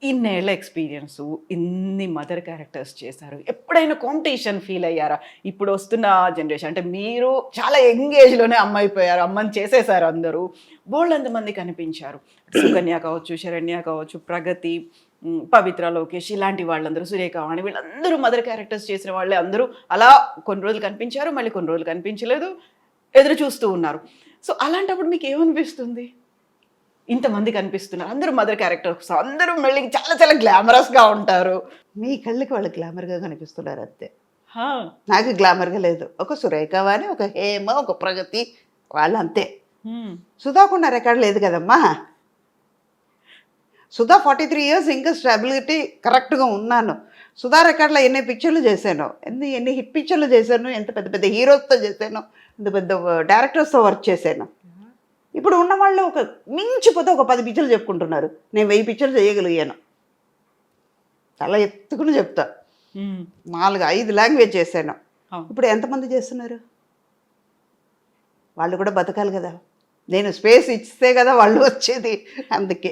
ఇన్నేళ్ల ఎక్స్‌పీరియన్సు, ఇన్ని mother characters చేశారు. ఎప్పుడైనా కాంపిటీషన్ ఫీల్ అయ్యారా? ఇప్పుడు వస్తున్న జనరేషన్ అంటే మీరు చాలా యంగ్ ఏజ్‌లోనే అమ్మయిపోయారు. అమ్మని చేసేసారు అందరూ. బోలెడంతమంది కనిపించారు. సుకన్య కావచ్చు, శరణ్య కావచ్చు, ప్రగతి, పవిత్ర, లోకేష్ ఇలాంటి వాళ్ళందరూ, సురేఖ వాణి వీళ్ళందరూ మదర్ క్యారెక్టర్స్ చేసిన వాళ్ళే అందరూ అలా కొన్ని రోజులు కనిపించారు. మళ్ళీ కొన్ని రోజులు కనిపించలేదు. ఎదురు చూస్తూ ఉన్నారు. సో, అలాంటప్పుడు మీకేమనిపిస్తుంది? ఇంతమంది కనిపిస్తున్నారు. అందరూ మదర్ క్యారెక్టర్స్. అందరూ మళ్ళీ చాలా చాలా గ్లామరస్‌గా ఉంటారు. మీ కళ్ళకి వాళ్ళు గ్లామర్‌గా కనిపిస్తున్నారు అంతే. హా! నాకు గ్లామర్‌గా లేదు. ఒక సురేఖ వాణి, ఒక హేమ, ఒక ప్రగతి వాళ్ళంతే. హ్మ్. సుధాకున్న రికార్డ్ లేదు కదమ్మా! సుధా 43 ఇయర్స్ ఇంకా స్టెబిలిటీ కరెక్ట్‌గా ఉన్నాను. సుధా రికార్డ్‌లో ఎన్ని పిక్చర్‌లు చేశానో, ఎన్ని హిట్ పిక్చర్‌లు చేశాను, ఎంత పెద్ద పెద్ద హీరోస్‌తో చేశాను, ఎంత పెద్ద డైరెక్టర్స్‌తో వర్క్ చేశాను. ఇప్పుడు ఉన్నవాళ్ళు ఒక మించిపోతే ఒక 10 పిక్చర్‌లు చెప్పుకుంటున్నారు. నేను 1000 పిక్చర్‌లు చేయగలిగాను. చాలా ఎత్తుకుని చెప్తా. హ్మ్. 4, 5 లాంగ్వేజ్ చేశాను. అవును. ఇప్పుడు ఎంతమంది చేస్తున్నారు? వాళ్ళు కూడా బతకాలి కదా! నేను స్పేస్ ఇస్తే కదా వాళ్ళు వచ్చేది. అందుకే.